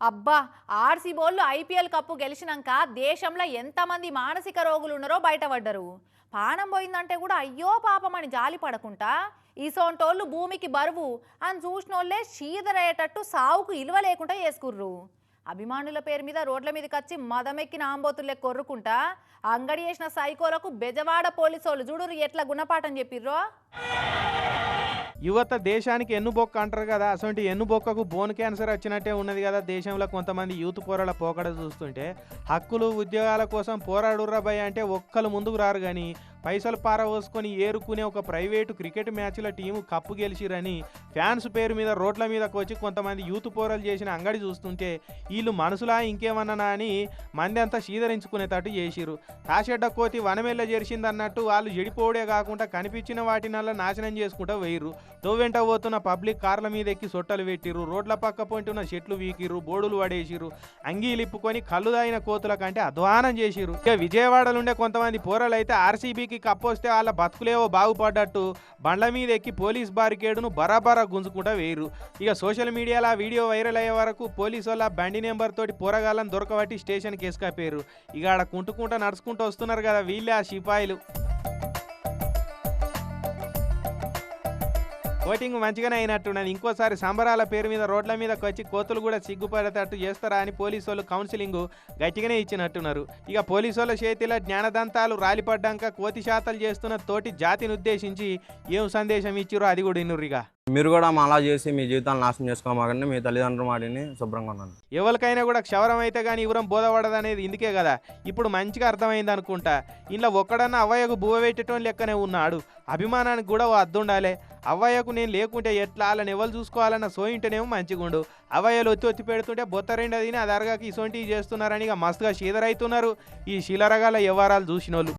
అబ్బా ఆర్సీ బోళ్ళు IPL cup గెలిచినాక దేశంలో ఎంతమంది మానసిక రోగులు ఉన్నారో బయటపడ్డరు. పానం పోయిందంటే కూడా అయ్యో పాపమని జాలి పడకుండా ఈసోంటోళ్ళు భూమికి బరువు అని చూసినోళ్ళే చీదరయ్యేటట్టు సావుకు ఇలువ లేకుండా చేసుకుర్రు. అభిమానుల పేరు మీద రోడ్ల మీదకి వచ్చి మదమెక్కిన ఆంబోతుల్లే కొర్రుకుంటా అంగడి చేసిన సైకోలకు బెజవాడ పోలీసోళ్ళు చూడురు ఎట్లా గుణపాఠం చెప్పిర్రో. యువత దేశానికి ఎన్నుబొక్క అంటారు కదా, అసలు ఎన్నుబొక్కకు బోన్ క్యాన్సర్ వచ్చినట్టే ఉన్నది కదా. దేశంలో కొంతమంది యూత్ పోరాల పోకడ చూస్తుంటే హక్కులు ఉద్యోగాల కోసం పోరాడుర్రా భయ అంటే ఒక్కరు ముందుకు రారు. కానీ పైసలు పారవోసుకొని ఏరుకునే ఒక ప్రైవేటు క్రికెట్ మ్యాచ్ల టీము కప్పు గెలిచిరని ఫ్యాన్స్ పేరు మీద రోడ్ల మీదకి వచ్చి కొంతమంది యూత్ పోరాలు చేసిన అంగడి చూస్తుంటే వీళ్ళు మనసులా ఇంకేమన్నా అని మంది అంతా శీదరించుకునేటట్టు చేసిరు. తాషెడ్డ కోతి వనమెల్ల చేసిందన్నట్టు వాళ్ళు చెడిపోవడే కాకుండా కనిపించిన వాటినల్లా నాశనం చేసుకుంటూ వేయరు. తోవెంట పోతున్న పబ్లిక్ కార్ల మీద ఎక్కి సొట్టలు పెట్టిరు, రోడ్ల పక్క పొంటున్న చెట్లు వీకిరు, బోర్డులు పడేసిరు, అంగీలిప్పుకొని కళ్ళు దాగిన కోతుల కంటే అధ్వానం చేసిరు. ఇక విజయవాడలుండే కొంతమంది పోరాలు అయితే ఆర్సీబీకి కప్పు వస్తే వాళ్ళ బతుకులేవో బాగుపడ్డట్టు బండ్ల మీద ఎక్కి పోలీస్ బారికేడును బరాబరా గుంజుకుంటా వేయరు. ఇక సోషల్ మీడియాలో ఆ వీడియో వైరల్ అయ్యే వరకు పోలీసు వాళ్ళ బండి నెంబర్ తోటి పోరగాళ్ళని దొరకబట్టి స్టేషన్కి ఎసుకపోయారు. ఇక ఆడ కుంటుకుంటా నడుచుకుంటూ వస్తున్నారు కదా వీళ్ళే ఆ సిపాయిలు. ఓటింగ్ మంచిగానే అయినట్టున్నది. ఇంకోసారి సంబరాల పేరు మీద రోడ్ల మీదకి వచ్చి కోతులు కూడా సిగ్గుపడేటట్టు చేస్తారా అని పోలీసు వాళ్ళు కౌన్సిలింగ్ గట్టిగానే ఇచ్చినట్టున్నారు. ఇక పోలీసు వాళ్ళ చేతిలో జ్ఞానదంతాలు రాలిపడ్డాక కోతి శాతలు చేస్తున్న తోటి జాతిని ఉద్దేశించి ఏం సందేశం ఇచ్చిరో అది కూడా ఇన్నుర్రిగా. మీరు కూడా అలా చేసి మీ జీవితాన్ని నాశనం చేసుకోమాకండి, మీ తల్లిదండ్రుల మాటిని శుభ్రంగా ఉన్నాను. ఎవరికైనా కూడా క్షవరం అయితే కానీ ఇవరం బోధపడదనేది ఇందుకే కదా. ఇప్పుడు మంచిగా అర్థమైంది అనుకుంటా. ఇంట్లో ఒక్కడన్నా అవ్వయ్యకు బువ్వ పెట్టడం లెక్కనే ఉన్నాడు. అభిమానానికి కూడా ఓ అద్దుండాలి. అవ్వయ్యకు నేను లేకుంటే ఎట్లా వాళ్ళని ఎవరు చూసుకోవాలన్న సోయింటేనేమో మంచిగుండు. అవ్వయ్యలు ఒత్తి పెడుతుంటే బొత్తరెండు అదిని అది అరగాకి ఇసొంటివి చేస్తున్నారని ఇక మస్తుగా శీదరైతున్నారు ఈ శిలరగాల వ్యవహారాలు చూసినోళ్ళు.